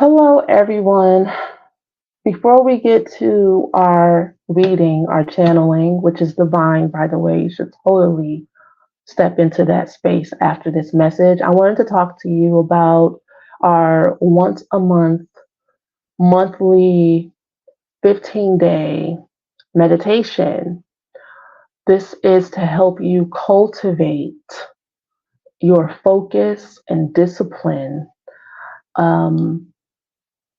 Hello, everyone. Before we get to our reading, our channeling, which is divine, by the way, you should totally step into that space after this message. I wanted to talk to you about our once a month, monthly 15-day meditation. This is to help you cultivate your focus and discipline um,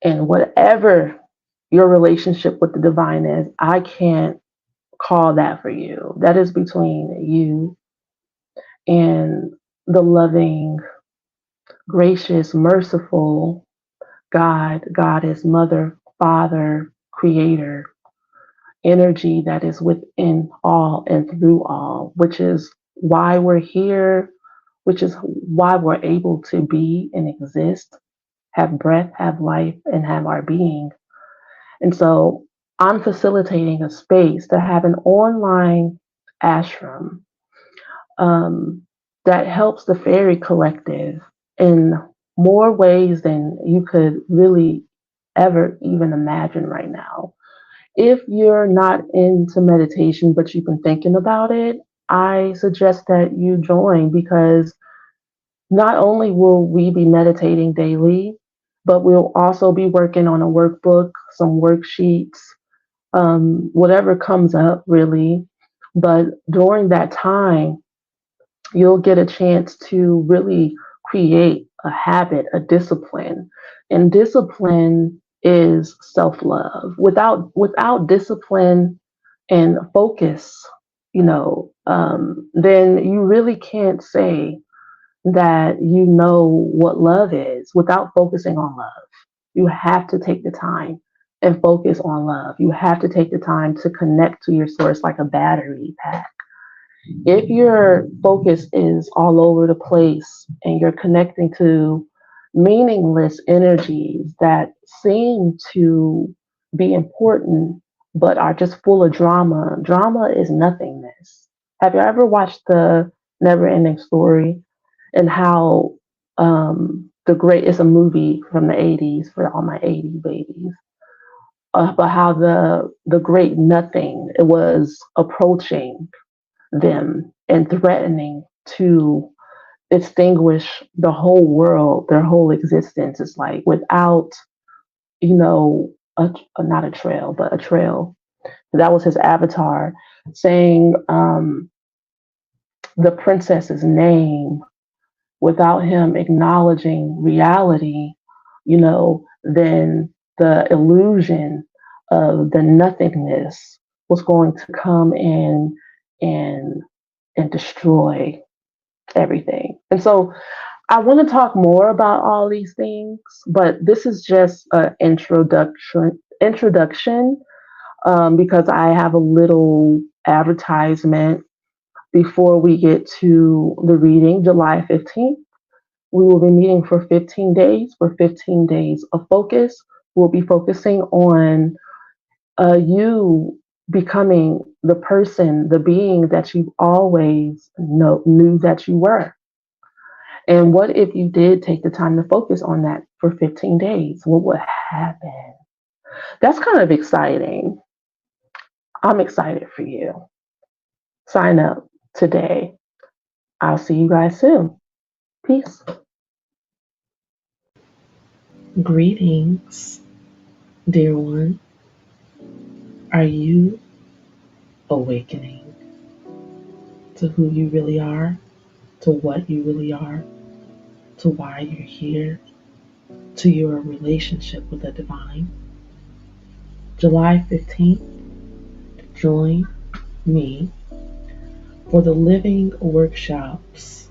in whatever your relationship with the divine is. I can't call that for you. That is between you and the loving, gracious, merciful God, Goddess, Mother, Father, Creator, energy that is within all and through all, which is why we're here, which is why we're able to be and exist, have breath, have life, and have our being. And so I'm facilitating a space to have an online ashram um, that helps the fairy collective in more ways than you could really ever even imagine right now. If you're not into meditation, but you've been thinking about it, I suggest that you join because not only will we be meditating daily, but we'll also be working on a workbook, some worksheets, whatever comes up really. But during that time, you'll get a chance to really create a habit, a discipline. And discipline is self-love. Without discipline and focus, then you really can't say that you know what love is without focusing on love. You have to take the time and focus on love. You have to take the time to connect to your source like a battery pack. If your focus is all over the place and you're connecting to meaningless energies that seem to be important but are just full of drama, drama is nothingness. Have you ever watched the Never Ending Story and how it's a movie from the 80s for all my 80s babies, but how the great nothing it was approaching them and threatening to extinguish the whole world, their whole existence. It's like without, you know, not a trail, but a trail. That was his avatar saying the princess's name without him acknowledging reality, then the illusion of the nothingness was going to come in and destroy everything. And so I want to talk more about all these things, but this is just an introduction because I have a little advertisement before we get to the reading. July 15th, we will be meeting for 15 days, for 15 days of focus. We'll be focusing on you becoming the person, the being that you always knew that you were. And what if you did take the time to focus on that for 15 days? What would happen? That's kind of exciting. I'm excited for you. Sign up today. I'll see you guys soon. Peace. Greetings, dear one. Are you awakening to who you really are, to what you really are, to why you're here, to your relationship with the divine? July 15th, join me for the living workshops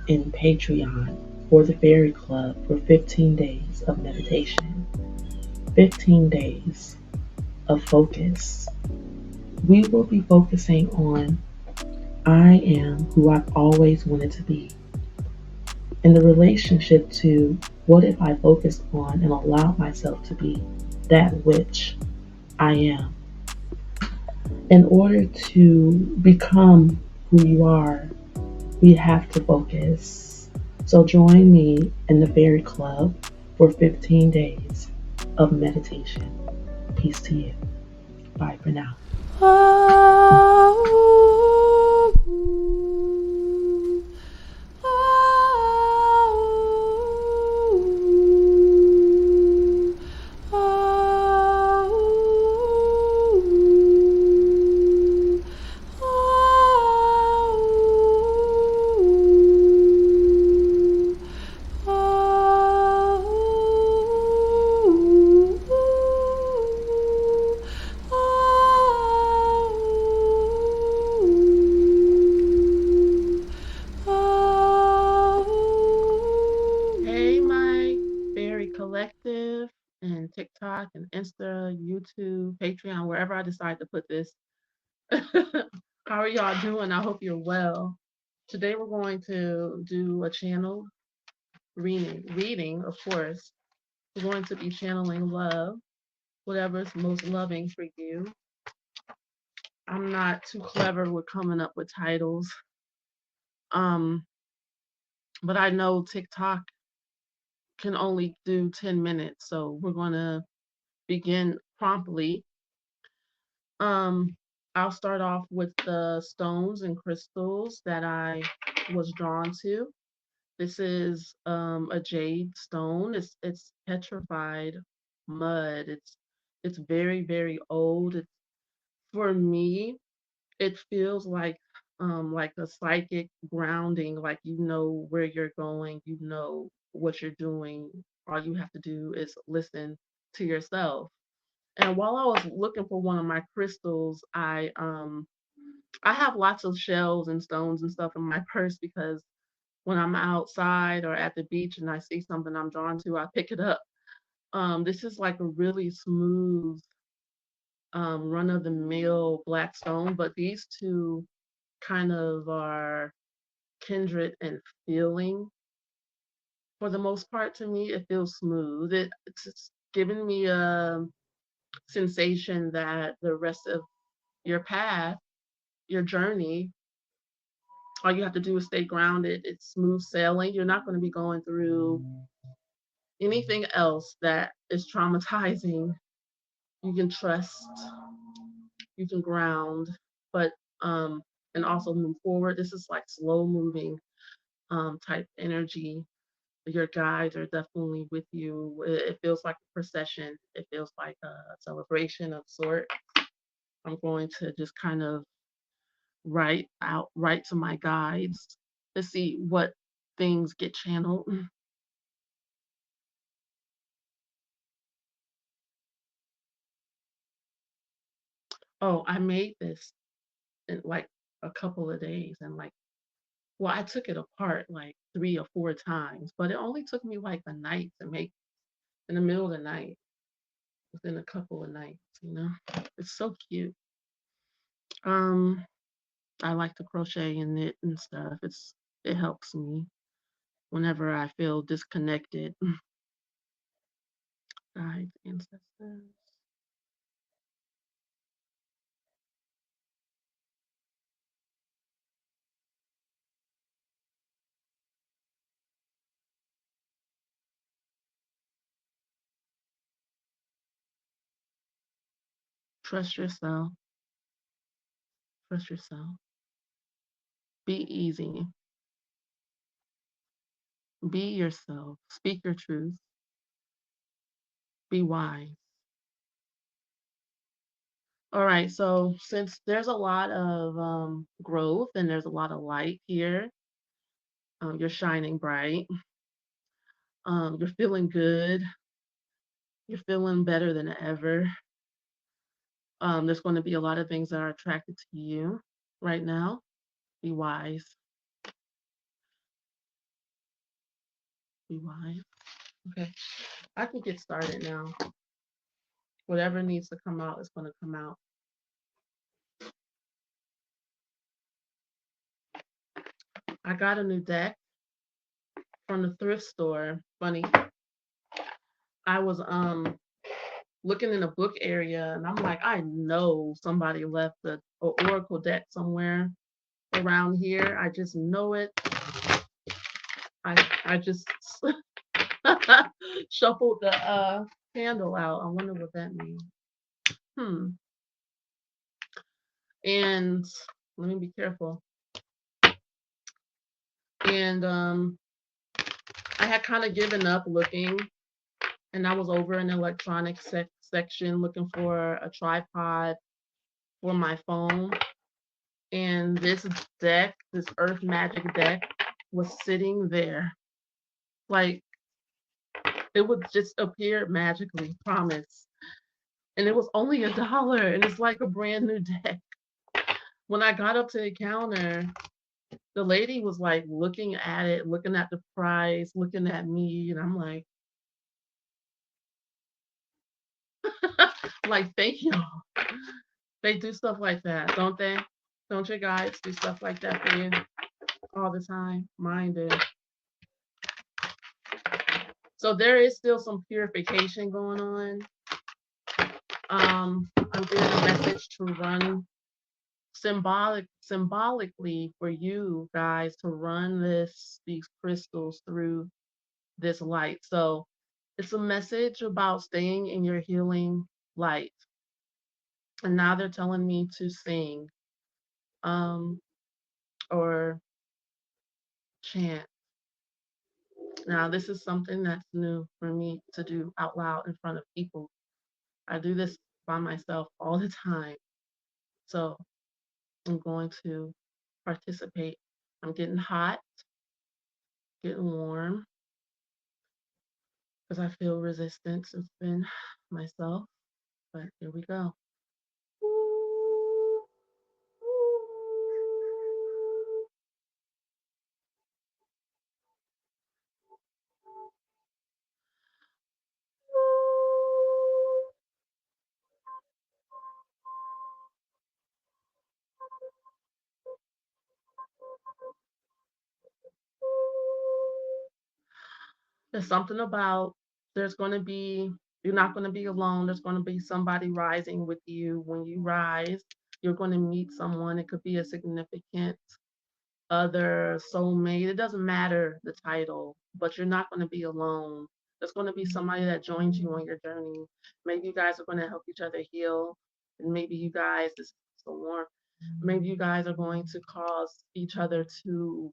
in Patreon for the Fairy Club for 15 days of meditation, 15 days of focus. We will be focusing on I am who I've always wanted to be, in the relationship to what if I focused on and allowed myself to be that which I am. In order to become who you are, we have to focus. So join me in the Fairy Club for 15 days of meditation. Peace to you. Bye for now. Collective and TikTok and Insta, YouTube, Patreon, wherever I decide to put this. How are y'all doing? I hope you're well. Today we're going to do a channel reading, of course. We're going to be channeling love, whatever's most loving for you. I'm not too clever with coming up with titles. But I know TikTok can only do 10 minutes, so we're going to begin promptly. I'll start off with the stones and crystals that I was drawn to. This is a jade stone. It's petrified mud. It's very, very old. For me, it feels like a psychic grounding, like you know where you're going, you know what you're doing. All you have to do is listen to yourself. And while I was looking for one of my crystals, I have lots of shells and stones and stuff in my purse because when I'm outside or at the beach and I see something I'm drawn to, I pick it up. This is like a really smooth, run of the mill black stone, but these two kind of are kindred and feeling for the most part to me. It feels smooth. It's giving me a sensation that the rest of your path, your journey, all you have to do is stay grounded. It's smooth sailing. You're not going to be going through anything else that is traumatizing. You can trust, you can ground, but and also move forward. This is like slow moving type energy. Your guides are definitely with you. It feels like a procession. It feels like a celebration of sort. I'm going to just kind of write to my guides to see what things get channeled. Oh, I made this in like a couple of days and like, well, I took it apart like 3 or 4 times, but it only took me like a night to make in the middle of the night, within a couple of nights. It's so cute. Um, I like to crochet and knit and stuff. It helps me whenever I feel disconnected. Guides, ancestors. Trust yourself. Trust yourself. Be easy. Be yourself. Speak your truth. Be wise. All right. So since there's a lot of growth and there's a lot of light here, you're shining bright. You're feeling good. You're feeling better than ever. There's going to be a lot of things that are attracted to you right now. Be wise. Be wise. Okay. I can get started now. Whatever needs to come out is going to come out. I got a new deck from the thrift store. Funny. I was looking in the book area and I'm like, I know somebody left a oracle deck somewhere around here. I just know it. I just Shuffled the candle out. I wonder what that means. And let me be careful. And I had kind of given up looking, and I was over in the electronics section looking for a tripod for my phone. And this deck, this Earth Magic deck, was sitting there. Like, it would just appear magically, promise. And it was only $1, and it's like a brand new deck. When I got up to the counter, the lady was like looking at it, looking at the price, looking at me, and I'm like, thank you. They do stuff like that, don't they? Don't your guides do stuff like that for you all the time? Mine do. So there is still some purification going on. I'm getting a message to run symbolically for you guys to run these crystals through this light. So it's a message about staying in your healing light. And now they're telling me to sing um, or chant. Now, this is something that's new for me to do out loud in front of people. I do this by myself all the time. So I'm going to participate. I'm getting hot, getting warm, because I feel resistance within myself. But here we go. There's something about there's going to be, you're not going to be alone. There's going to be somebody rising with you. When you rise, you're going to meet someone. It could be a significant other, soulmate. It doesn't matter the title, but you're not going to be alone. There's going to be somebody that joins you on your journey. Maybe you guys are going to help each other heal. And maybe you guys, this is so warm, maybe you guys are going to cause each other to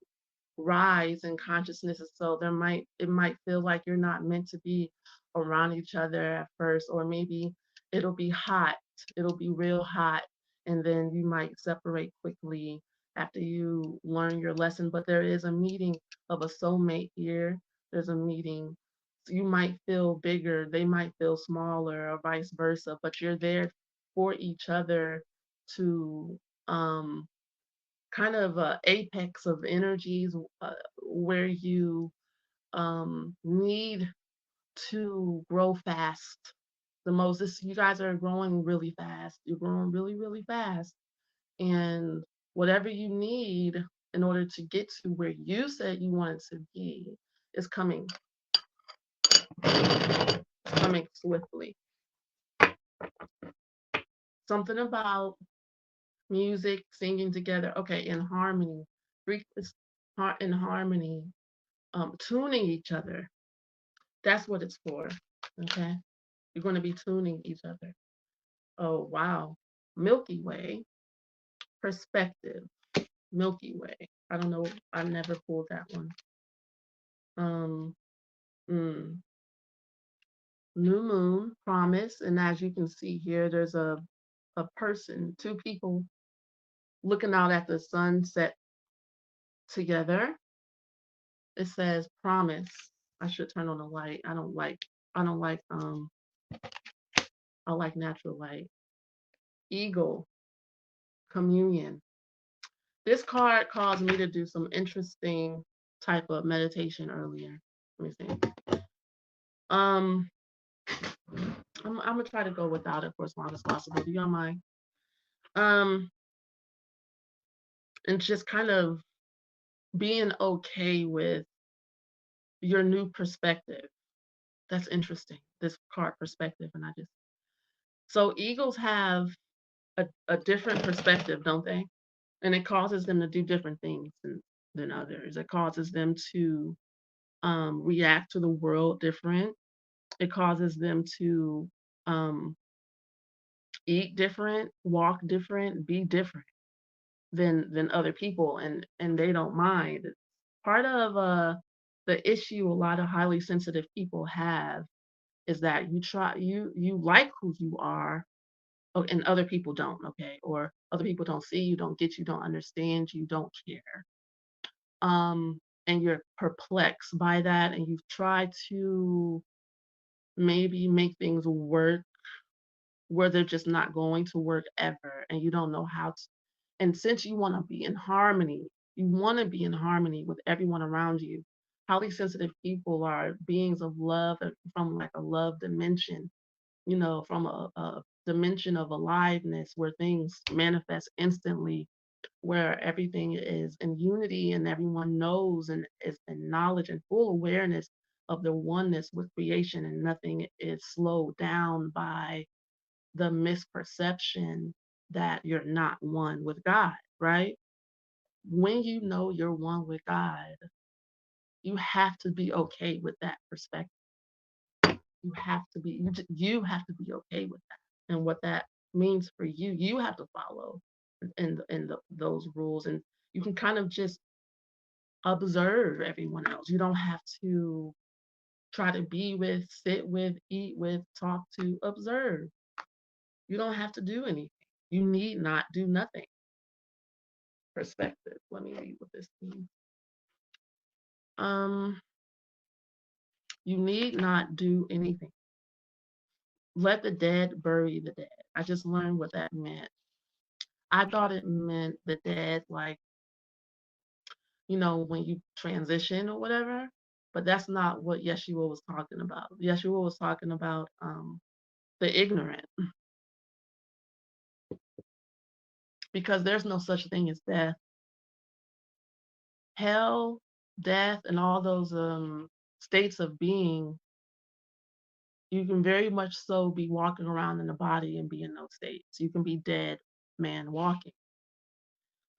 rise in consciousness. So it might feel like you're not meant to be around each other at first, or maybe it'll be hot, it'll be real hot, and then you might separate quickly after you learn your lesson. But there is a meeting of a soulmate here. There's a meeting. So you might feel bigger, they might feel smaller, or vice versa, but you're there for each other to kind of apex of energies where you need to grow fast. You guys are growing really fast. You're growing really, really fast. And whatever you need in order to get to where you said you wanted to be is coming swiftly. Something about music, singing together, okay, in harmony, in harmony, tuning each other. That's what it's for. Okay. You're going to be tuning each other. Oh, wow. Milky Way perspective. Milky Way. I don't know. I never pulled that one. Um, mm, New moon, promise. And as you can see here, there's a person, two people looking out at the sunset together. It says promise. I should turn on the light. I don't like I like natural light. Eagle, communion. This card caused me to do some interesting type of meditation earlier. Let me see. Um, I'm gonna try to go without it for as long as possible. Do y'all mind? Um, and just kind of being okay with your new perspective. That's interesting. This card perspective, and I just so eagles have a different perspective, don't they? And it causes them to do different things than others. It causes them to react to the world different. It causes them to um, eat different, walk different, be different than other people, and they don't mind. Part of the issue a lot of highly sensitive people have is that you like who you are, oh, and other people don't, okay, or other people don't see you, don't get you, don't understand you, don't care. And you're perplexed by that, and you've tried to maybe make things work where they're just not going to work ever, and you don't know how to. And since you want to be in harmony, you want to be in harmony with everyone around you. Highly sensitive people are beings of love from like a love dimension, from a dimension of aliveness where things manifest instantly, where everything is in unity and everyone knows and is in knowledge and full awareness of the oneness with creation, and nothing is slowed down by the misperception that you're not one with God, right? When you know you're one with God, you have to be okay with that perspective. You have to be okay with that and what that means for you. You have to follow those rules, and you can kind of just observe everyone else. You don't have to try to be with, sit with, eat with, talk to, observe. You don't have to do anything. You need not do nothing. Perspective. Let me read what this means. Um, you need not do anything. Let the dead bury the dead. I just learned what that meant. I thought it meant the dead, like, when you transition or whatever, but that's not what Yeshua was talking about. Yeshua was talking about the ignorant, because there's no such thing as death. Hell, death, and all those states of being, you can very much so be walking around in the body and be in those states. You can be dead man walking.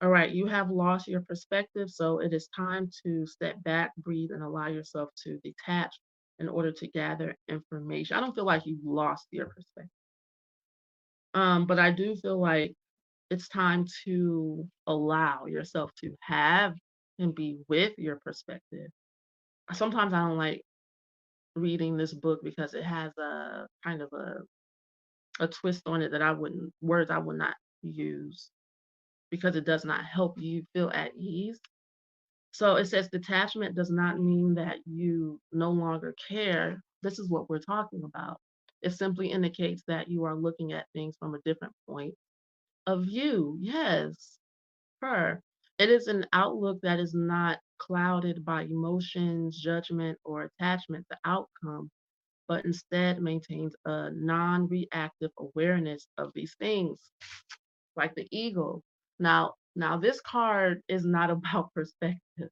All right, you have lost your perspective, so it is time to step back, breathe, and allow yourself to detach in order to gather information. I don't feel like you've lost your perspective, but I do feel like it's time to allow yourself to have and be with your perspective. Sometimes I don't like reading this book because it has a kind of a twist on it that words I would not use, because it does not help you feel at ease. So it says detachment does not mean that you no longer care. This is what we're talking about. It simply indicates that you are looking at things from a different point of view. Yes, her. It is an outlook that is not clouded by emotions, judgment, or attachment to outcome, but instead maintains a non reactive awareness of these things, like the eagle. Now, this card is not about perspective.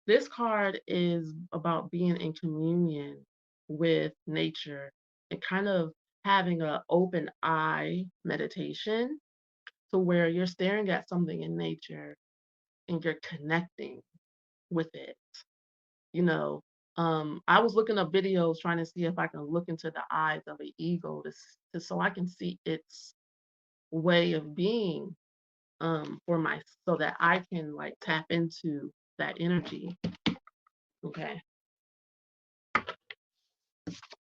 This card is about being in communion with nature and kind of having an open eye meditation, to where you're staring at something in nature and you're connecting with it. You know, I was looking up videos trying to see if I can look into the eyes of an eagle so I can see its way of being, so that I can like tap into that energy. Okay,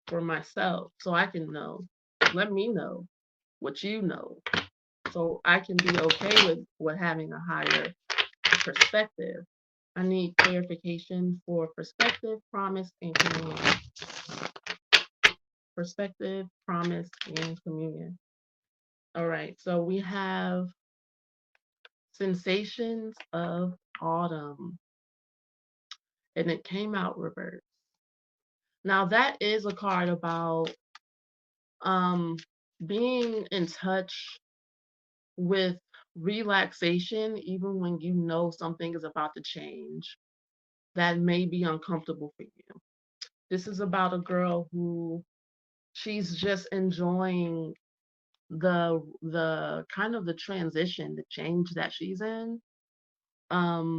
for myself, so I can know. Let me know what you know, so I can be okay with having a higher perspective. I need clarification for perspective, promise, and communion. Perspective, promise, and communion. All right, so we have sensations of autumn, and it came out reversed. Now that is a card about um being in touch with relaxation, even when you know something is about to change that may be uncomfortable for you. This is about a girl who she's just enjoying the kind of the transition, the change that she's in,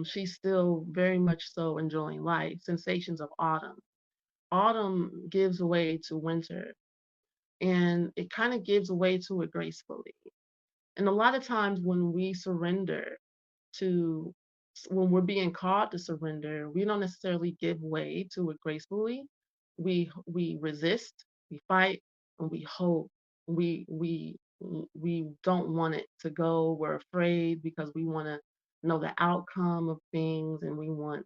She's still very much so enjoying life. Sensations of autumn. Autumn gives way to winter, and it kind of gives way to it gracefully. And a lot of times when we surrender to, when we're being called to surrender, we don't necessarily give way to it gracefully. We resist, we fight, and we hope. We don't want it to go. We're afraid because we want to know the outcome of things, and we want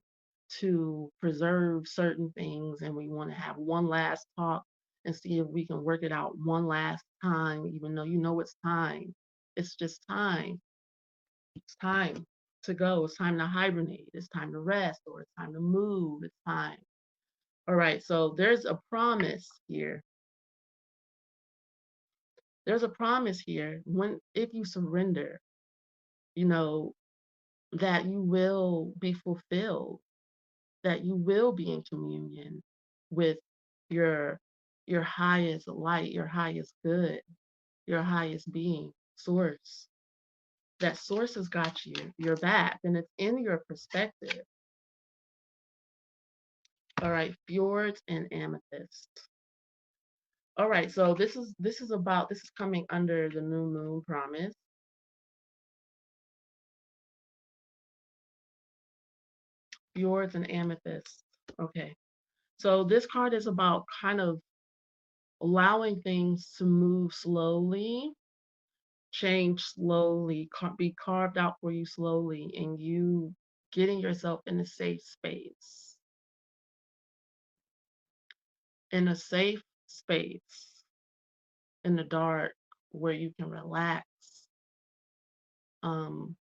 to preserve certain things, and we want to have one last talk and see if we can work it out one last time, even though you know it's time. It's just time. It's time to go. It's time to hibernate. It's time to rest, or it's time to move. It's time. All right. So there's a promise here. There's a promise here. When, if you surrender, you know, that you will be fulfilled, that you will be in communion with your your highest light, your highest good, your highest being, source. That source has got you, your back, and it's in your perspective. All right, fjords and amethyst. All right, so this is coming under the new moon promise. Fjords and amethyst. Okay. So this card is about kind of allowing things to move slowly, change slowly, be carved out for you slowly, and you getting yourself in a safe space. In a safe space, in the dark, where you can relax. Um,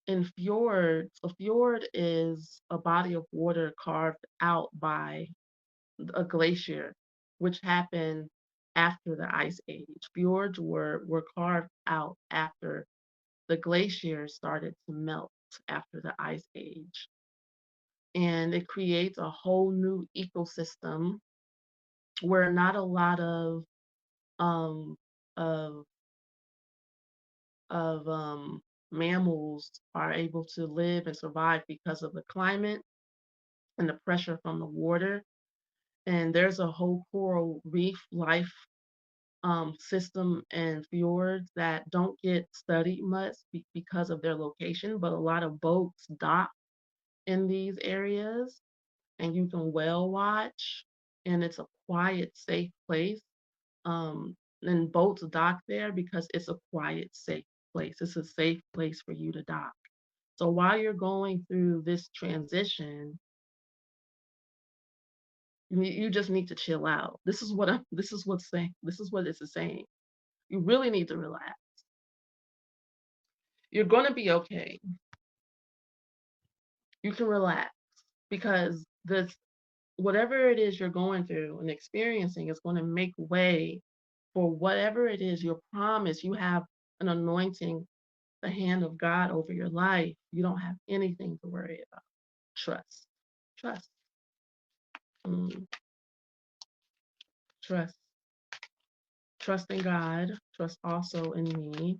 in fjords, a fjord is a body of water carved out by a glacier, which happened after the ice age. Fjords were carved out after the glacier started to melt after the ice age. And it creates a whole new ecosystem where not a lot um, of of mammals are able to live and survive because of the climate and the pressure from the water. And there's a whole coral reef life system and fjords that don't get studied much because of their location, but a lot of boats dock in these areas, and you can whale watch, and it's a quiet, safe place. And boats dock there because it's a quiet, safe place. It's a safe place for you to dock. So while you're going through this transition, you just need to chill out. This is what I'm. This is what's saying. This is what this is saying. You really need to relax. You're gonna be okay. You can relax because this, whatever it is you're going through and experiencing, is going to make way for whatever it is your promise. You have an anointing, the hand of God over your life. You don't have anything to worry about. Trust. Trust. Mm, trust. Trust in God. Trust also in me.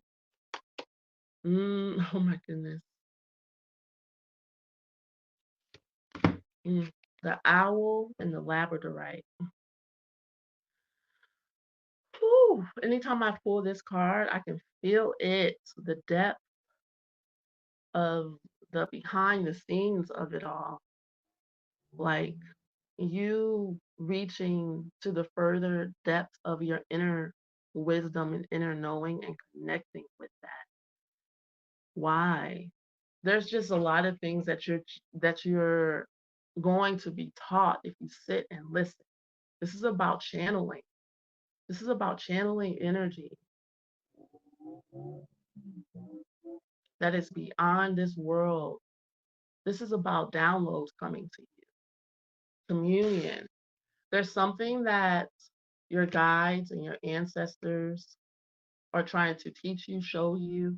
Oh my goodness. Mm. The owl and the labradorite. Whew. Anytime I pull this card, I can feel it, the depth of the behind the scenes of it all. Like you reaching to the further depth of your inner wisdom and inner knowing and connecting with that. Why? There's just a lot of things that you're going to be taught if you sit and listen. This is about channeling. This is about channeling energy that is beyond this world. This is about downloads coming to you. Communion. There's something that your guides and your ancestors are trying to teach you, show you.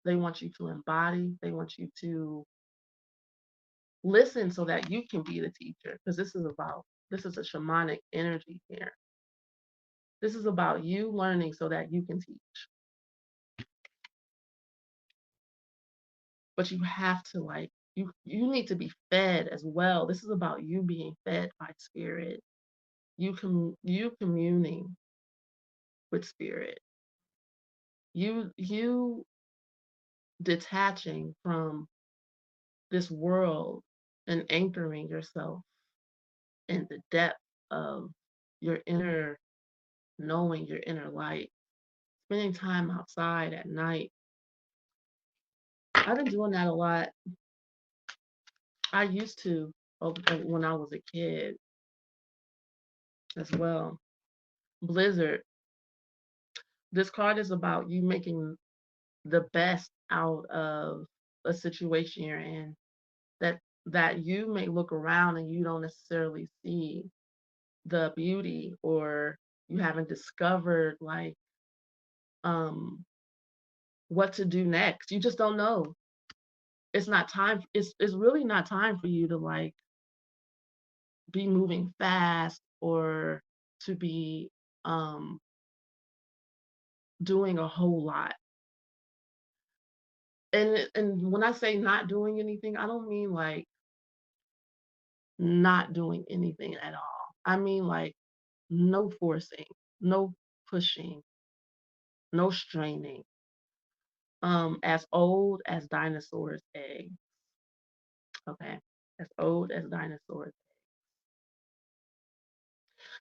They want you to embody. They want you to listen so that you can be the teacher. Because this is a shamanic energy here. This is about you learning so that you can teach. but you have to like you need to be fed as well. This is about you being fed by spirit. You communing with spirit. You detaching from this world and anchoring yourself in the depth of your inner knowing, your inner light. Spending time outside at night. I've been doing that a lot. I used to when I was a kid as well. Blizzard. This card is about you making the best out of a situation you're in. That you may look around and you don't necessarily see the beauty, or you haven't discovered like um what to do next. You just don't know. It's not time. It's really not time for you to like be moving fast or to be um doing a whole lot. And when I say not doing anything, I don't mean like not doing anything at all. I mean like no forcing, no pushing, no straining. As old as dinosaurs' eggs. Okay. As old as dinosaurs.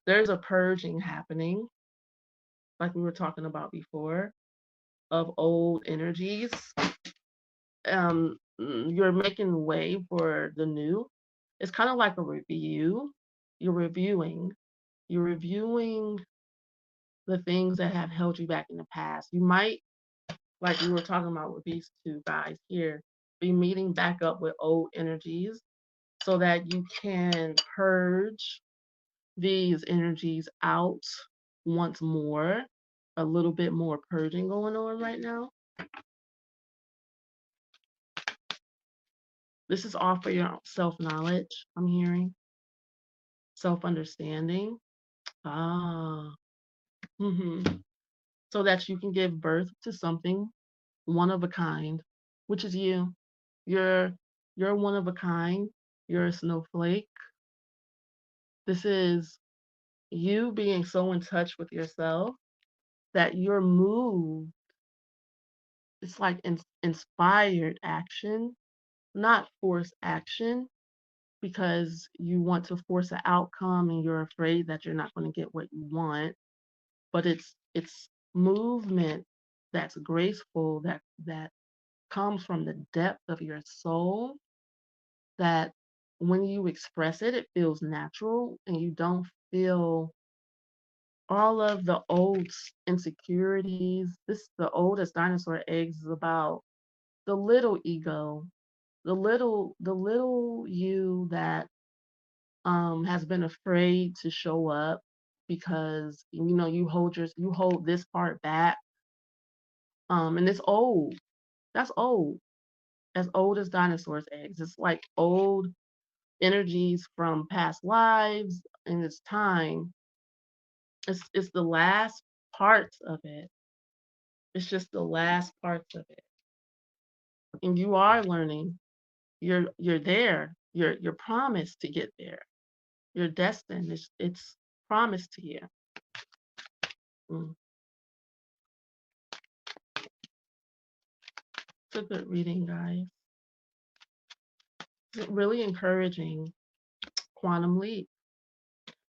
There's a purging happening, like we were talking about before, of old energies. You're making way for the new. It's kind of like a review. You're reviewing. You're reviewing the things that have held you back in the past. You might, like we were talking about with these two guys here, be meeting back up with old energies so that you can purge these energies out once more. A little bit more purging going on right now. This is all for your self knowledge, I'm hearing, self understanding. Ah, hmm so that you can give birth to something one of a kind, which is you. You're you're one of a kind. You're a snowflake. This is you being so in touch with yourself that your move, it's like inspired action, not forced action, because you want to force an outcome and you're afraid that you're not going to get what you want. But it's movement that's graceful, that comes from the depth of your soul, that when you express it, it feels natural and you don't feel all of the old insecurities. This the oldest dinosaur eggs is about the little ego, the little you that has been afraid to show up because you hold this part back. And it's old. That's old. As old as dinosaurs eggs. It's like old energies from past lives, and it's time. It's the last parts of it. It's just the last parts of it. And you are learning. You're there. You're promised to get there. You're destined. It's promised to you. Mm. It's a good reading, guys. It's really encouraging. Quantum leap.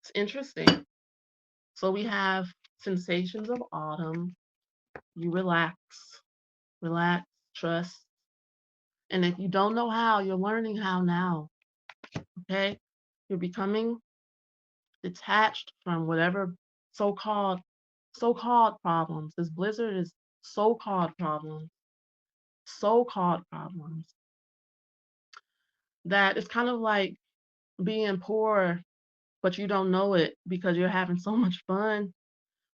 It's interesting. So we have sensations of autumn. You relax, relax, trust. And if you don't know how, you're learning how now. Okay? You're becoming detached from whatever so-called so-called problems. This blizzard is so-called problems. So-called problems. That it's kind of like being poor, but you don't know it because you're having so much fun.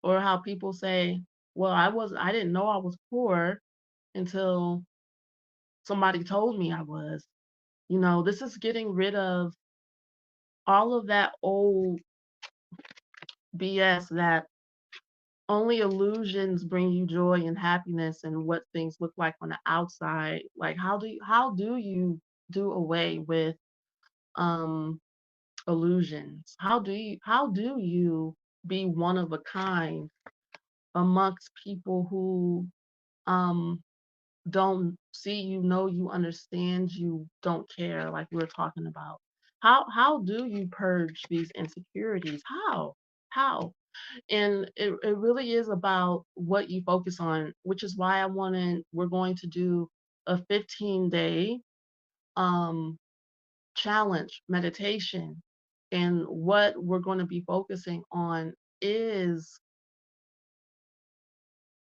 Or how people say, well, I didn't know I was poor until somebody told me I was. This is getting rid of all of that old BS that only illusions bring you joy and happiness and what things look like on the outside. Like how do you do away with um illusions? How do you be one of a kind amongst people who um don't see you, know you, understand you, don't care, like we were talking about? How do you purge these insecurities? How? And it really is about what you focus on, which is why we're going to do a 15-day um challenge meditation. And what we're going to be focusing on is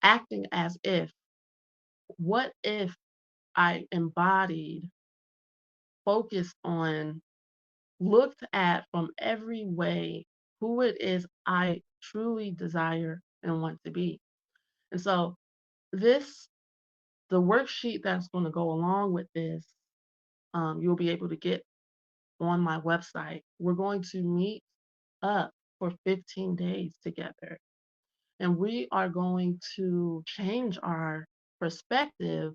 acting as if, what if I embodied, focused on, looked at from every way who it is I truly desire and want to be. And so this, the worksheet that's going to go along with this, you'll be able to get on my website. We're going to meet up for 15 days together, and we are going to change our perspective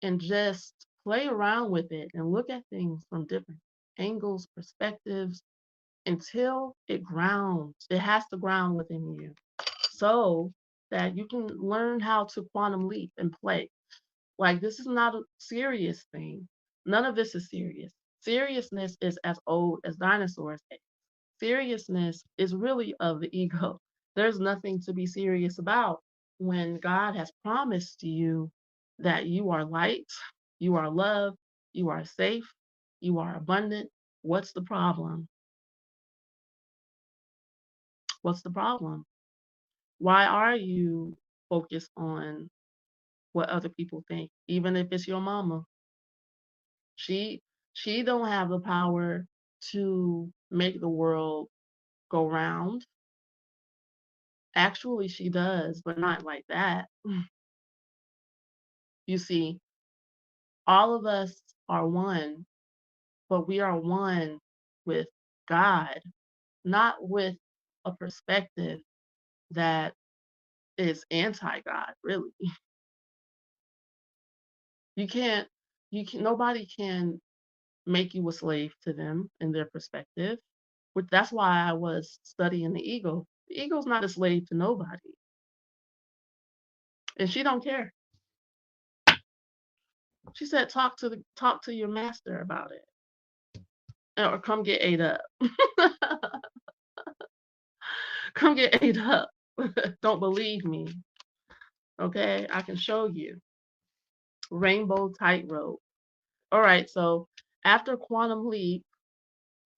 and just play around with it and look at things from different angles, perspectives, until it grounds. It has to ground within you so that you can learn how to quantum leap and play. Like, this is not a serious thing. None of this is serious. Seriousness is as old as dinosaurs. Seriousness is really of the ego. There's nothing to be serious about when God has promised you that you are light, you are love, you are safe, you are abundant. What's the problem? What's the problem? Why are you focused on what other people think? Even if it's your mama, she she don't have the power to make the world go round. Actually, she does, but not like that. You see, all of us are one, but we are one with God, not with a perspective that is anti-God, really. You can't, nobody can make you a slave to them in their perspective. Which that's why I was studying the ego. The ego's not a slave to nobody, and she don't care. She said, talk to your master about it, or come get ate up. Come get ate up. Don't believe me. Okay, I can show you. Rainbow tightrope. All right, so after quantum leap,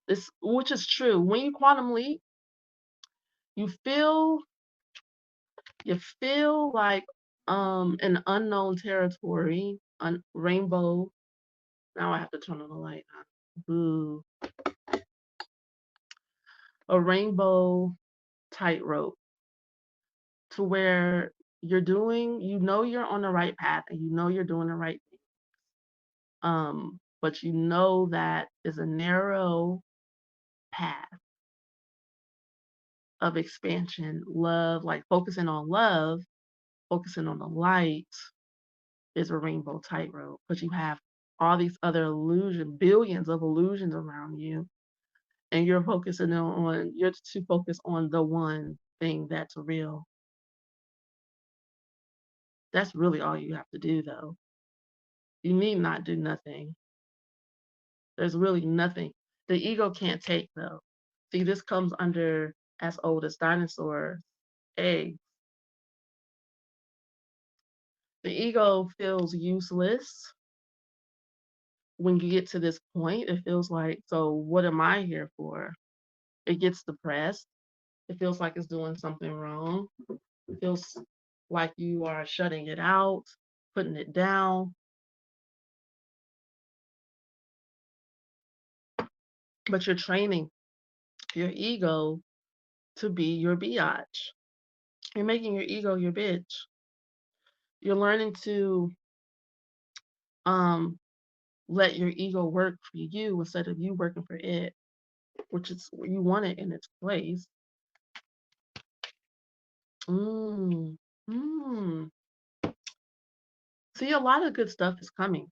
this, which is true, when you quantum leap, you feel you feel like an unknown territory, on rainbow. Now I have to turn on the light. Boo. A rainbow tightrope, to where you know you're on the right path and you know you're doing the right thing. But you know that is a narrow path of expansion, love, like focusing on love, focusing on the light is a rainbow tightrope, because you have all these other illusions, billions of illusions around you, and you're too focused on the one thing that's real. That's really all you have to do, though. You need not do nothing. There's really nothing. The ego can't take, though. See, this comes under as old as dinosaurs, eggs. The ego feels useless when you get to this point. It feels like, so what am I here for? It gets depressed. It feels like it's doing something wrong. It feels like you are shutting it out, putting it down. But you're training your ego to be your biatch. You're making your ego your bitch. You're learning to um let your ego work for you instead of you working for it, which is, you want it in its place. Mm. Mm. See, a lot of good stuff is coming.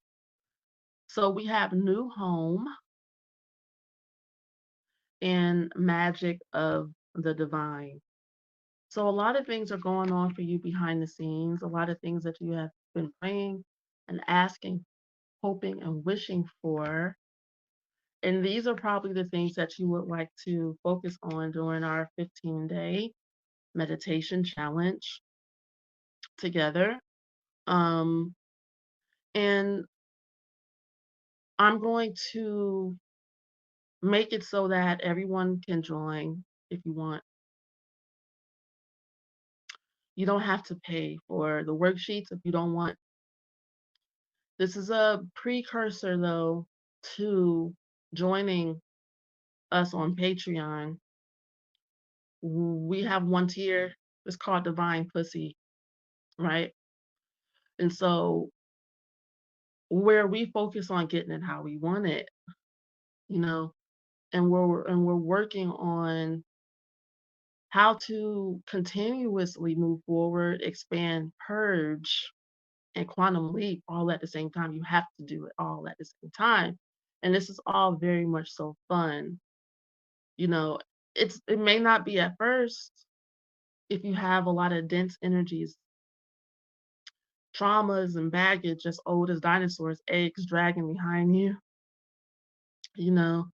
So we have new home and magic of the divine. So a lot of things are going on for you behind the scenes, a lot of things that you have been praying and asking, hoping and wishing for. And these are probably the things that you would like to focus on during our 15-day meditation challenge together. Um, and I'm going to make it so that everyone can join if you want. You don't have to pay for the worksheets if you don't want. This is a precursor, though, to joining us on Patreon. We have one tier. It's called Divine Pussy, right? And so where we focus on getting it how we want it, you know, and we're working on how to continuously move forward, expand, purge, and quantum leap all at the same time. You have to do it all at the same time. And this is all very much so fun. You know, it may not be at first if you have a lot of dense energies, traumas and baggage as old as dinosaurs, eggs dragging behind you, you know.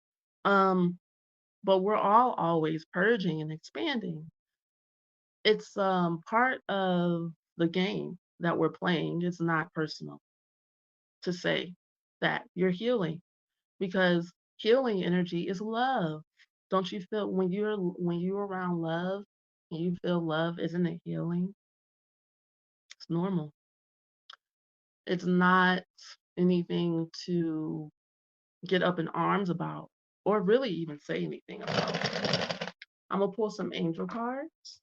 Um, but we're all always purging and expanding. It's part of the game that we're playing. It's not personal to say that you're healing because healing energy is love. Don't you feel when you're around love and you feel love, isn't it healing? It's normal. It's not anything to get up in arms about or really even say anything about. I'm gonna pull some angel cards.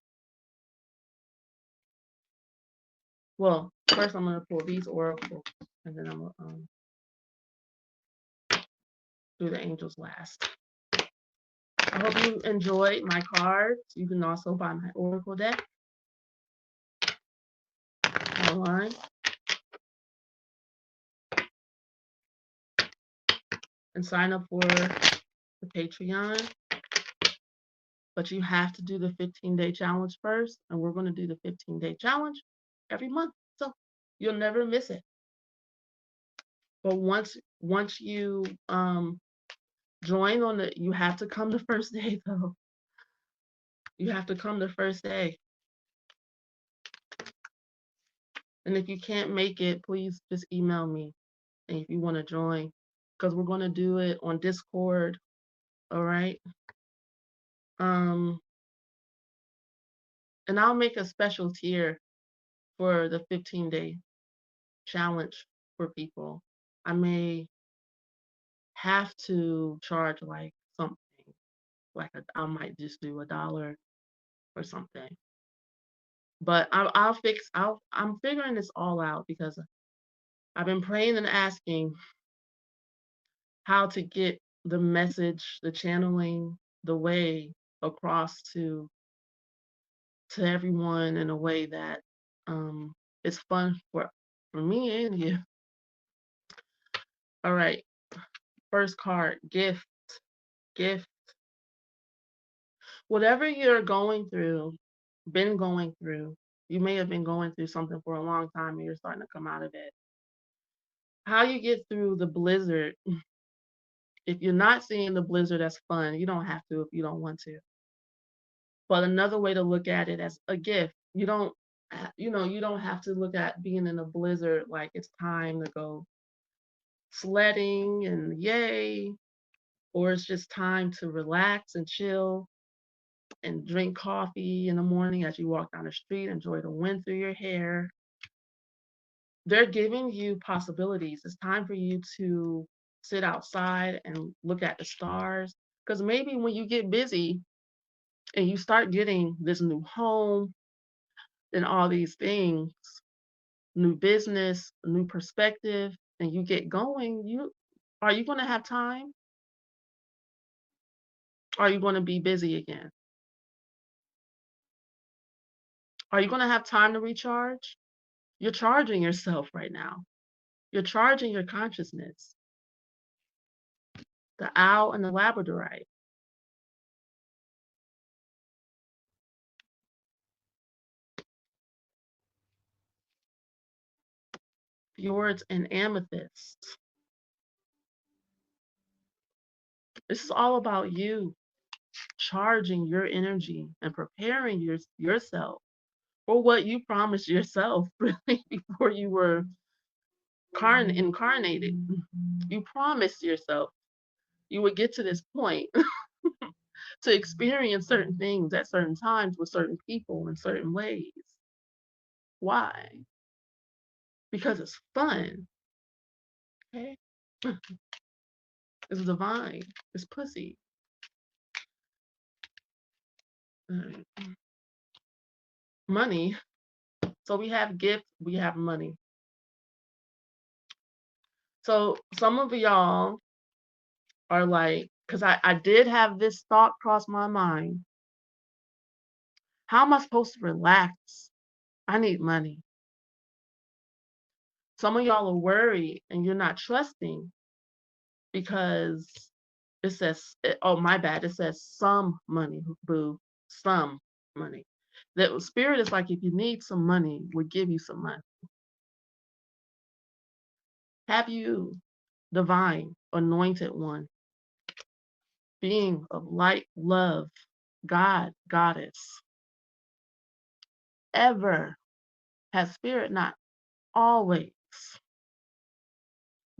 Well, first I'm gonna pull these oracles and then I'm gonna do the angels last. I hope you enjoyed my cards. You can also buy my oracle deck online and sign up for the Patreon. But you have to do the 15-day challenge first, and we're going to do the 15-day challenge every month. So you'll never miss it. But once you join on the, you have to come the first day though. You have to come the first day. And if you can't make it, please just email me. And if you want to join, because we're going to do it on Discord. All right. Um, and I'll make a special tier for the 15-day challenge for people. I may have to charge like something, like I might just do $1 or something. But I'm figuring this all out because I've been praying and asking how to get the message, the channeling, the way across to everyone in a way that um is fun for me and you. All right, first card, gift, gift. Whatever you're going through, been going through, you may have been going through something for a long time and you're starting to come out of it. How you get through the blizzard, if you're not seeing the blizzard as fun, you don't have to if you don't want to. But another way to look at it as a gift, you don't have to look at being in a blizzard like it's time to go sledding and yay, or it's just time to relax and chill and drink coffee in the morning as you walk down the street, enjoy the wind through your hair. They're giving you possibilities. It's time for you to sit outside and look at the stars. Because maybe when you get busy and you start getting this new home and all these things, new business, new perspective, and you get going, you going to have time? Are you going to be busy again? Are you going to have time to recharge? You're charging yourself right now. You're charging your consciousness. The owl and the labradorite. Fjords and amethyst. This is all about you charging your energy and preparing yourself for what you promised yourself really before you were incarnated. You promised yourself you would get to this point to experience certain things at certain times with certain people in certain ways. Why? Because it's fun. Okay? It's divine. It's pussy. Money. So we have gifts, we have money. So some of y'all are like, because I did have this thought cross my mind. How am I supposed to relax? I need money. Some of y'all are worried and you're not trusting because it says, oh, my bad. It says some money, boo, some money. The spirit is like, if you need some money, we'll give you some money. Have you, divine, anointed one, being of light, love, God, goddess, ever has spirit not always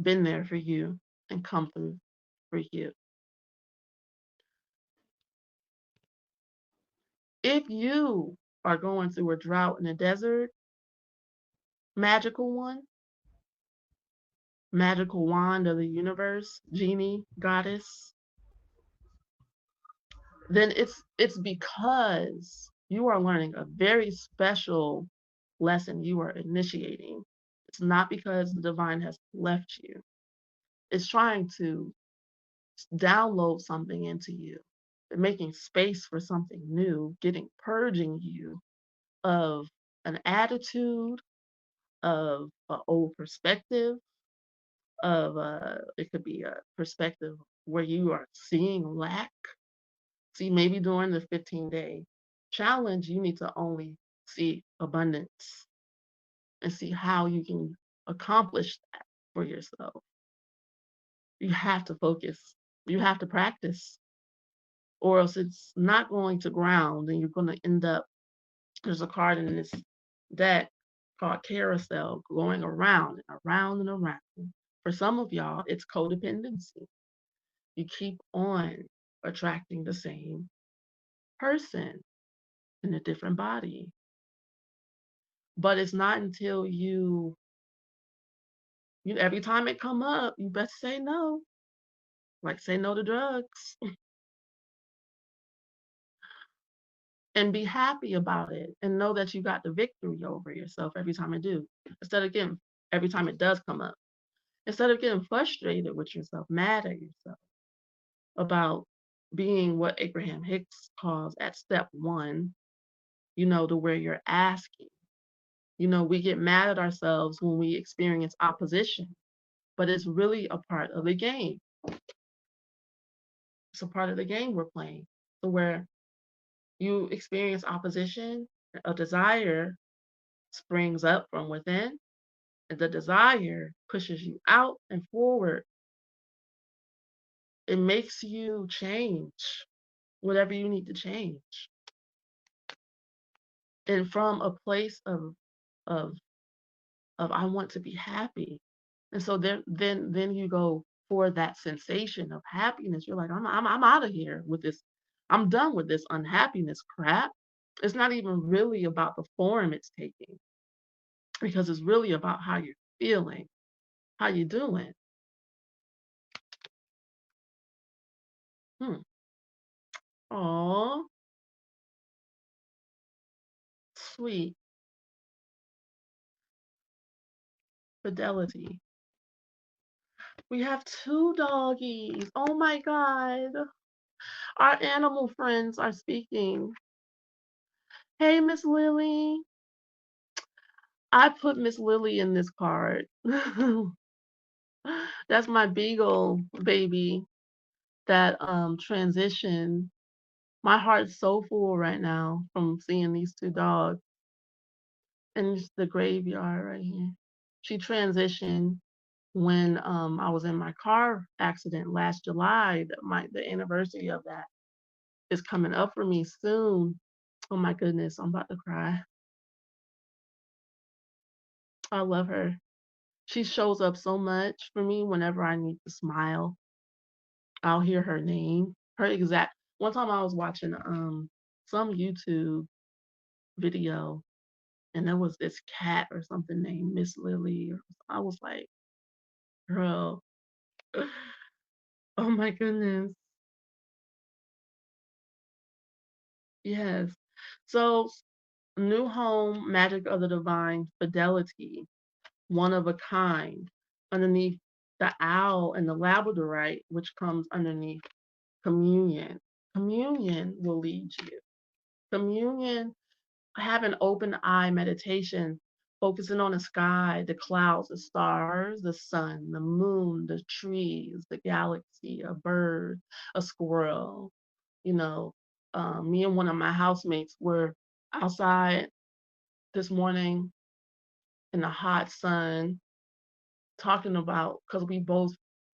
been there for you and come through for you? If you are going through a drought in a desert, magical one, magical wand of the universe, genie, goddess, then it's because you are learning a very special lesson you are initiating. It's not because the divine has left you. It's trying to download something into you, making space for something new, purging you of an attitude, of an old perspective, of it could be a perspective where you are seeing lack. See, maybe during the 15-day challenge, you need to only see abundance and see how you can accomplish that for yourself. You have to focus. You have to practice, or else it's not going to ground and you're going to end up. There's a card in this deck called Carousel, going around and around and around. For some of y'all, it's codependency. You keep on attracting the same person in a different body. But it's not until you every time it come up, you best say no. Like say no to drugs and be happy about it and know that you got the victory over yourself every time it do. Instead of getting every time it does come up. Instead of getting frustrated with yourself, mad at yourself about being what Abraham Hicks calls at step one, to where you're asking. We get mad at ourselves when we experience opposition, but it's really a part of the game. It's a part of the game we're playing. So where you experience opposition, a desire springs up from within, and the desire pushes you out and forward. It makes you change whatever you need to change. And from a place of I want to be happy. And so then you go for that sensation of happiness. You're like, I'm out of here with this. I'm done with this unhappiness crap. It's not even really about the form it's taking, because it's really about how you're feeling, how you doing. Oh, sweet fidelity. We have two doggies. Oh my God. Our animal friends are speaking. Hey, Miss Lily. I put Miss Lily in this card. That's my beagle baby that transitioned. My heart's so full right now from seeing these two dogs. And it's the graveyard right here. She transitioned when I was in my car accident last July. The anniversary of that is coming up for me soon. Oh my goodness, I'm about to cry. I love her. She shows up so much for me whenever I need to smile. I'll hear her name. Her exact one time I was watching some YouTube video and there was this cat or something named Miss Lily. I was like, girl, oh my goodness. Yes. So new home, magic of the divine, fidelity, one of a kind, underneath the owl and the labradorite, which comes underneath communion. Communion will lead you. Communion, have an open eye meditation, focusing on the sky, the clouds, the stars, the sun, the moon, the trees, the galaxy, a bird, a squirrel. You know, me and one of my housemates were outside this morning in the hot sun talking about, because we both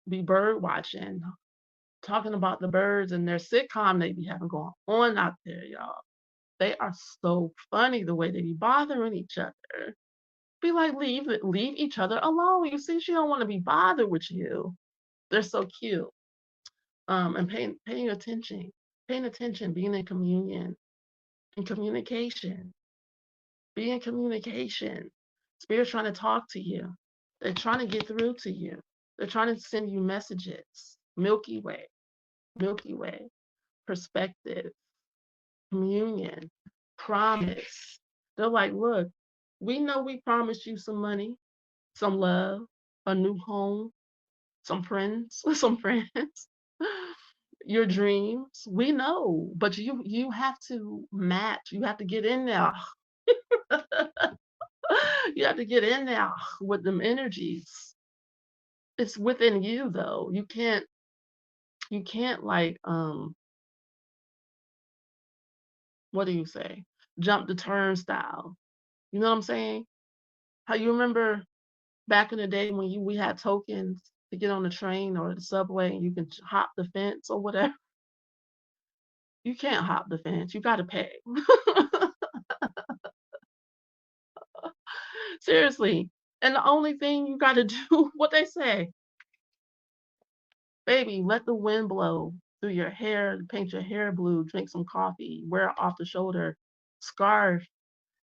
be bird watching, talking about the birds and their sitcom they be having going on out there, y'all. They are so funny the way they be bothering each other. Be like, leave each other alone. You see, she don't want to be bothered with you. They're so cute. And paying attention, being in communion, in communication, be in communication. Spirit's trying to talk to you. They're trying to get through to you. They're trying to send you messages. Milky Way, perspective, communion, promise. They're like, look, we know we promised you some money, some love, a new home, some friends, some friends, your dreams. We know, but you have to match. You have to get in there. You have to get in there with them energies. It's within you though. You can't like what do you say? Jump the turnstile. You know what I'm saying? How you remember back in the day when we had tokens to get on the train or the subway and you can hop the fence or whatever. You can't hop the fence. You got to pay. Seriously. And the only thing you got to do, what they say, baby, let the wind blow through your hair, paint your hair blue, drink some coffee, wear an off the shoulder scarf,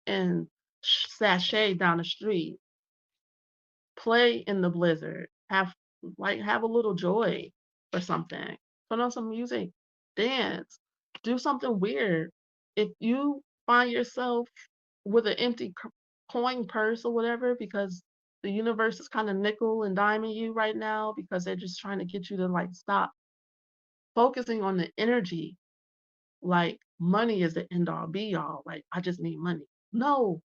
and sashay down the street. Play in the blizzard. Have a little joy or something. Put on some music, dance, do something weird. If you find yourself with an empty coin purse or whatever, because the universe is kind of nickel and diming you right now because they're just trying to get you to like stop focusing on the energy, like money is the end all be all. Like I just need money. No,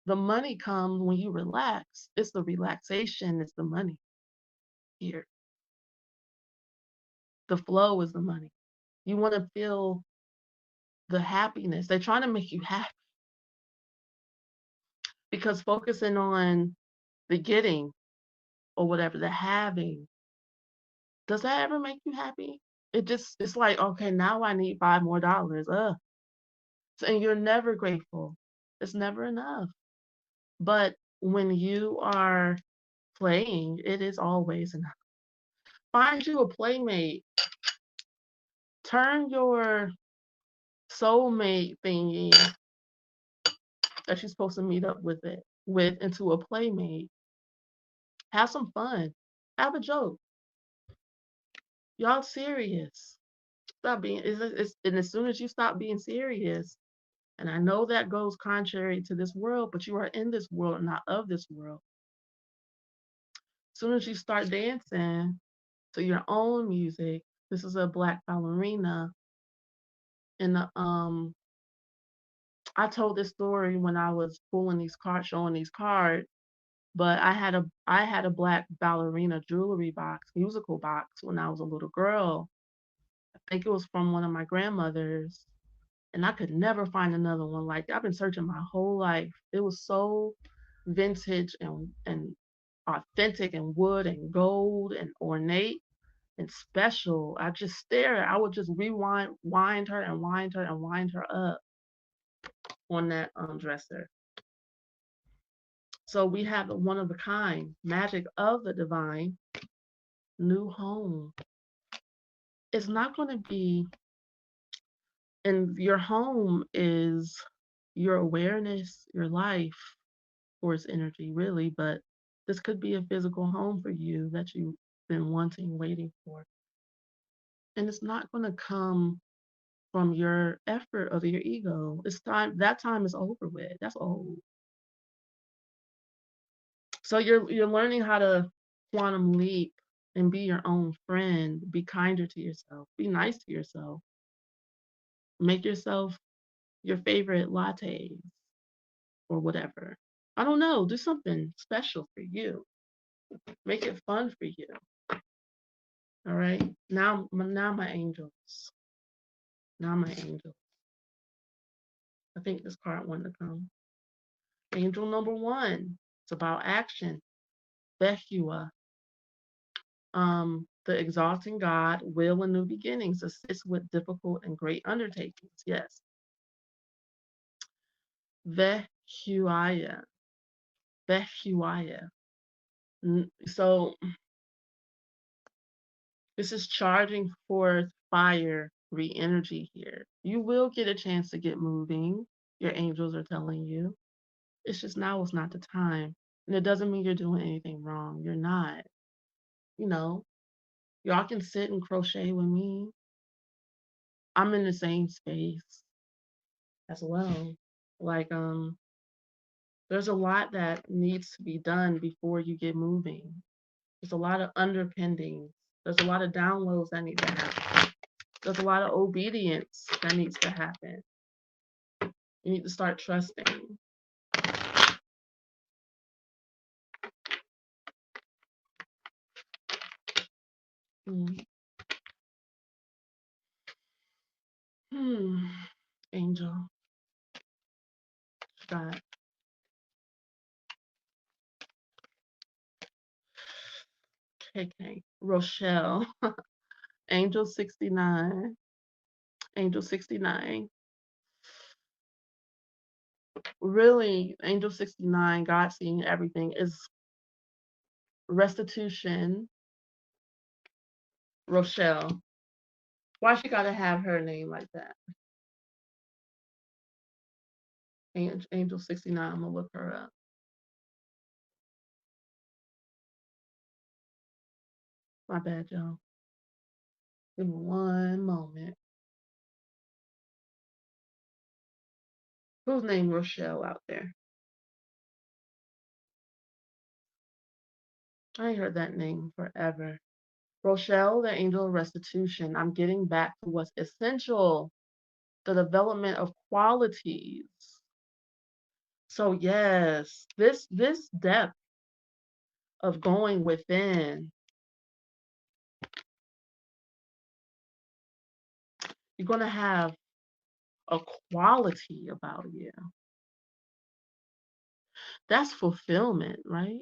the money comes when you relax. It's the relaxation, it's the money here. The flow is the money. You want to feel the happiness. They're trying to make you happy because focusing on the getting or whatever, the having, does that ever make you happy? It's like, okay, now I need $5 more. And you're never grateful. It's never enough. But when you are playing, it is always enough. Find you a playmate. Turn your soulmate thingy that you're supposed to meet up with into a playmate. Have some fun. Have a joke. Y'all serious. Stop being and as soon as you stop being serious, and I know that goes contrary to this world, but you are in this world, not of this world. As soon as you start dancing to your own music, this is a black ballerina in the I told this story when I was pulling these cards, showing these cards, but I had a black ballerina jewelry box, musical box when I was a little girl. I think it was from one of my grandmothers, and I could never find another one like that. I've been searching my whole life. It was so vintage and authentic and wood and gold and ornate and special. I just stare. I would just rewind, wind her and wind her and wind her up on that dresser. So we have a one of a kind magic of the divine new home. It's not going to be, and your home is your awareness, your life, or its energy, really. But this could be a physical home for you that you've been wanting, waiting for. And it's not going to come from your effort of your ego. It's time, that time is over with. That's old. So you're learning how to quantum leap and be your own friend. Be kinder to yourself. Be nice to yourself. Make yourself your favorite lattes or whatever. I don't know. Do something special for you. Make it fun for you. All right. Now my angels. Now my angels. I think this card wanted to come. Angel number one. It's about action. Bethua. The exalting God, will and new beginnings, assist with difficult and great undertakings. Yes. Vehuaya. Vehuaya. So this is charging forth fire, re-energy here. You will get a chance to get moving. Your angels are telling you. It's just now is not the time. And it doesn't mean you're doing anything wrong. You're not. You know, y'all can sit and crochet with me. I'm in the same space as well. Like, there's a lot that needs to be done before you get moving. There's a lot of underpinnings. There's a lot of downloads that need to happen. There's a lot of obedience that needs to happen. You need to start trusting. Mm. Hmm. Angel. Got KK. Rochelle. Angel 69. Angel 69. Really, Angel 69, God seeing everything, is restitution. Rochelle. Why she gotta have her name like that? Angel 69, I'm gonna look her up. My bad, y'all. Give me one moment. Who's named Rochelle out there? I ain't heard that name forever. Rochelle, the angel of restitution. I'm getting back to what's essential, the development of qualities. So yes, this depth of going within, you're gonna have a quality about you. That's fulfillment, right?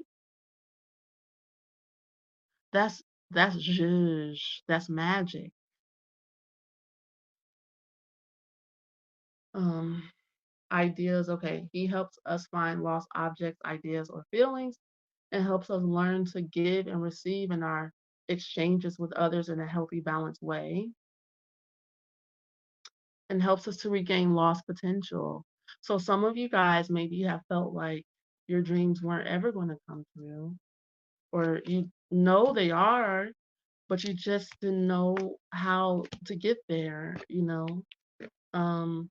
That's that's zhuzh, that's magic. Um, ideas, okay. He helps us find lost objects, ideas, or feelings, and helps us learn to give and receive in our exchanges with others in a healthy, balanced way, and helps us to regain lost potential. So some of you guys maybe have felt like your dreams weren't ever going to come true, or you know they are, but you just didn't know how to get there. Um,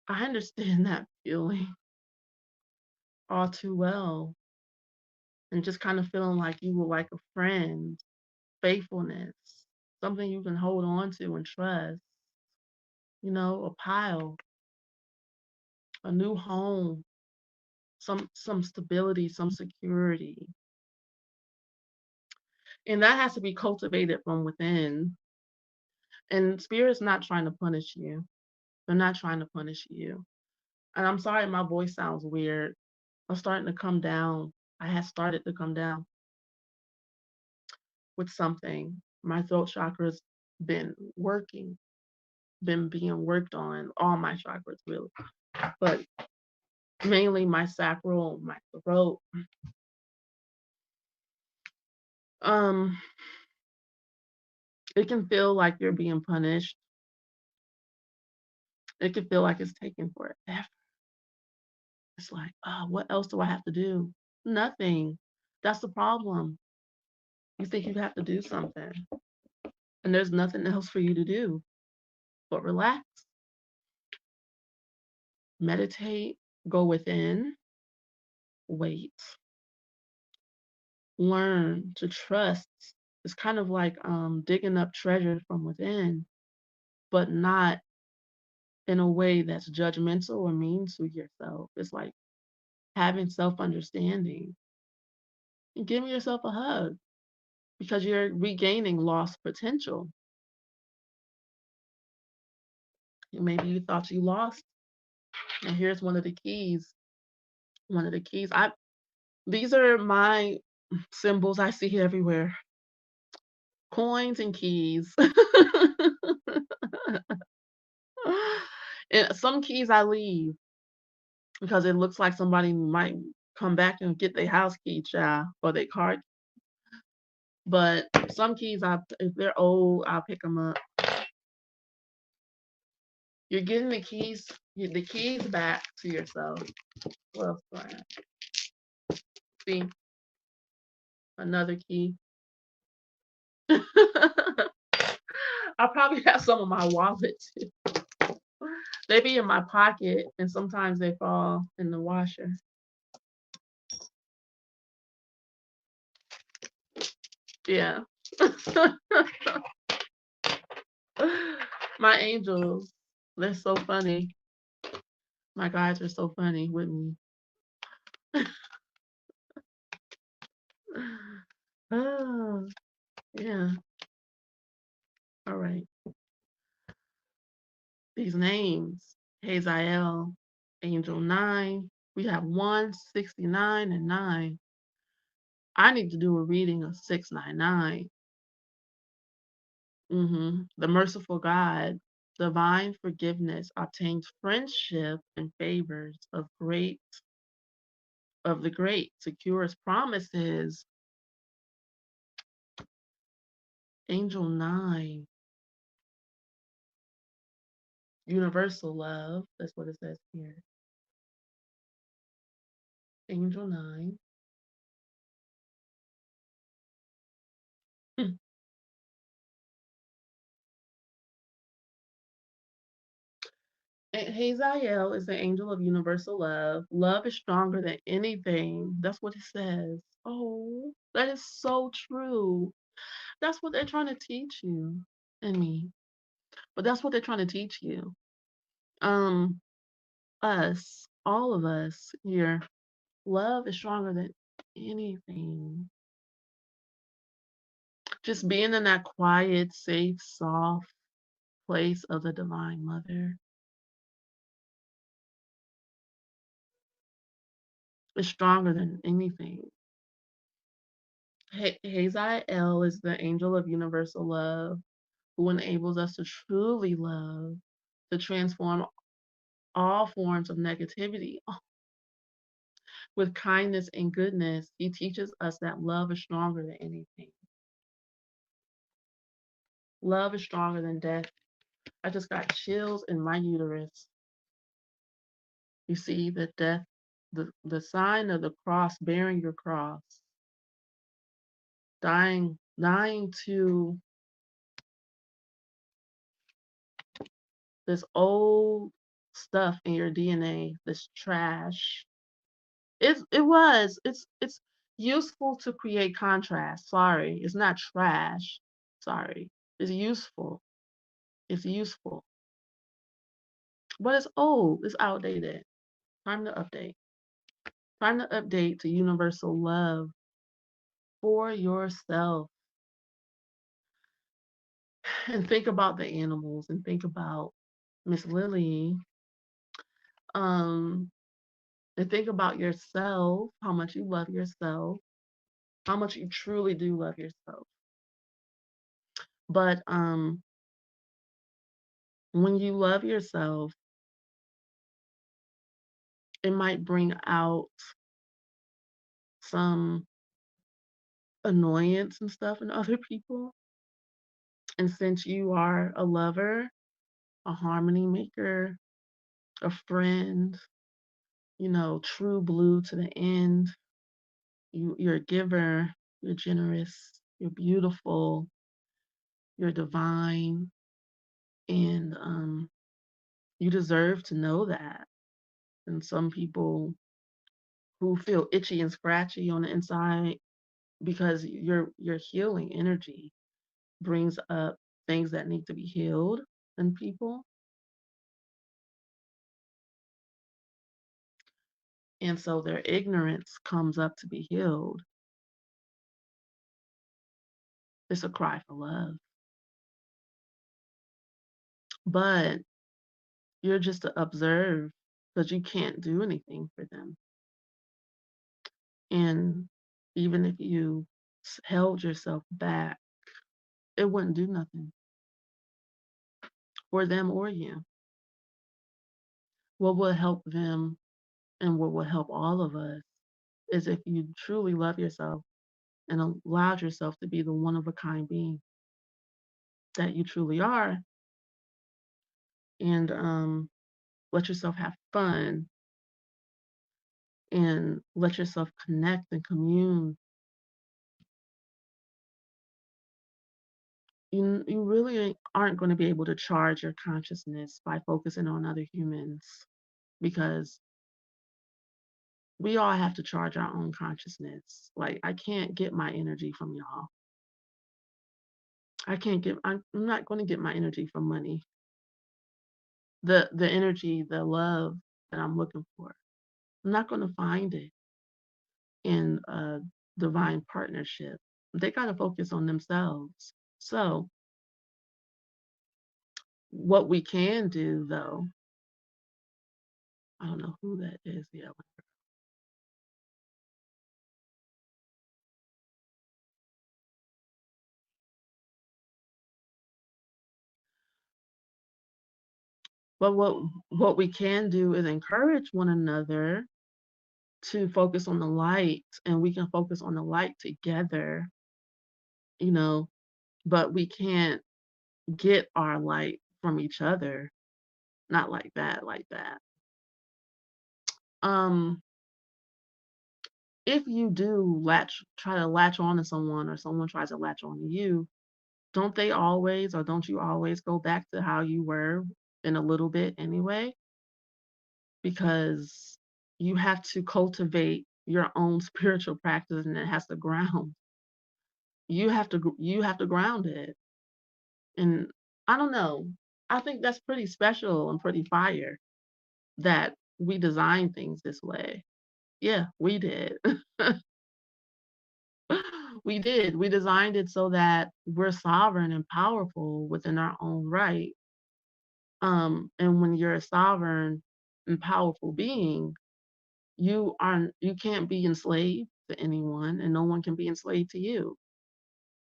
I understand that feeling all too well, and just kind of feeling like you were like a friend, faithfulness, something you can hold on to and trust, a pile. a new home, some stability, some security. And that has to be cultivated from within. And spirit's not trying to punish you. They're not trying to punish you. And I'm sorry my voice sounds weird. I'm starting to come down. I had started to come down with something. My throat chakra's been working, been being worked on, all my chakras really. But mainly my sacral, my throat. Um, it can feel like you're being punished. It can feel like it's taking forever. It's like, oh, what else do I have to do? Nothing. That's the problem. You think you have to do something, and there's nothing else for you to do but relax, meditate, go within, wait, learn to trust. It's kind of like digging up treasure from within, but not in a way that's judgmental or mean to yourself. It's like having self understanding and giving yourself a hug because you're regaining lost potential. Maybe you thought you lost. And here's one of the keys. One of the keys. I These are my symbols I see everywhere. Coins and keys. And some keys I leave because it looks like somebody might come back and get their house key, child, or their car. But some keys, if they're old, I'll pick them up. You're getting the keys back to yourself. Well, see, another key. I probably have some in my wallet too. They be in my pocket, and sometimes they fall in the washer. Yeah. My angels, they're so funny. My guys are so funny with me. Oh, yeah. All right. These names, Hazael, Angel 9. We have 169 and 9. I need to do a reading of 699. The merciful God, divine forgiveness obtains friendship and favors of the great, secures promises. Angel 9, universal love. That's what it says here. Angel 9. Hazael is the angel of universal love. Love is stronger than anything. That's what it says. Oh, that is so true. That's what they're trying to teach you and me. But that's what they're trying to teach you. Um, us, all of us here, love is stronger than anything. Just being in that quiet, safe, soft place of the Divine Mother is stronger than anything. Hazael is the angel of universal love who enables us to truly love, to transform all forms of negativity with kindness and goodness. He teaches us that love is stronger than anything. Love is stronger than death. I just got chills in my uterus. You see the death, the sign of the cross, bearing your cross, dying to this old stuff in your DNA, this trash. It's useful to create contrast. Sorry, it's not trash. Sorry, it's useful. It's useful, but it's old. It's outdated. Time to update. Time to update to universal love for yourself. And think about the animals and think about Miss Lily. Um, and think about yourself, how much you love yourself, how much you truly do love yourself. But when you love yourself, it might bring out some annoyance and stuff in other people. And since you are a lover, a harmony maker, a friend, true blue to the end, you're a giver, you're generous, you're beautiful, you're divine, and you deserve to know that. And some people who feel itchy and scratchy on the inside because your healing energy brings up things that need to be healed in people. And so their ignorance comes up to be healed. It's a cry for love. But you're just to observe because you can't do anything for them. And even if you held yourself back, it wouldn't do nothing for them or you. What will help them and what will help all of us is if you truly love yourself and allowed yourself to be the one of a kind being that you truly are, and let yourself have fun and let yourself connect and commune. You really aren't going to be able to charge your consciousness by focusing on other humans because we all have to charge our own consciousness. Like, I can't get my energy from y'all. I'm not going to get my energy from money. The energy, the love that I'm looking for. I'm not going to find it in a divine partnership. They got to focus on themselves. So, what we can do though, I don't know who that is. Yeah. But what we can do is encourage one another to focus on the light, and we can focus on the light together, you know, but we can't get our light from each other. Not like that, like that. Um, if you do try to latch on to someone or someone tries to latch on to you, don't they always or don't you always go back to how you were in a little bit anyway? Because you have to cultivate your own spiritual practice and it has to ground. You have to ground it. And I don't know. I think that's pretty special and pretty fire that we design things this way. Yeah, we did. We did. We designed it so that we're sovereign and powerful within our own right. And when you're a sovereign and powerful being, you can't be enslaved to anyone and no one can be enslaved to you.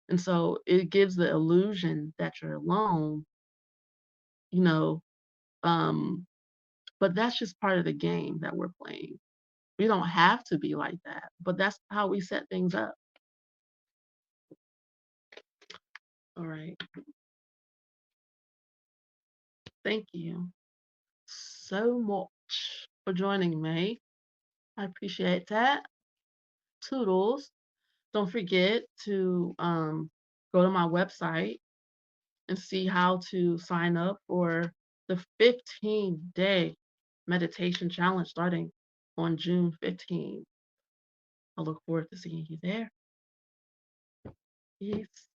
And so it gives the illusion that you're alone, you know, um, but that's just part of the game that we're playing. We don't have to be like that, but that's how we set things up. All right. Thank you so much for joining me. I appreciate that. Toodles. Don't forget to go to my website and see how to sign up for the 15-day meditation challenge starting on June 15th. I look forward to seeing you there. Peace.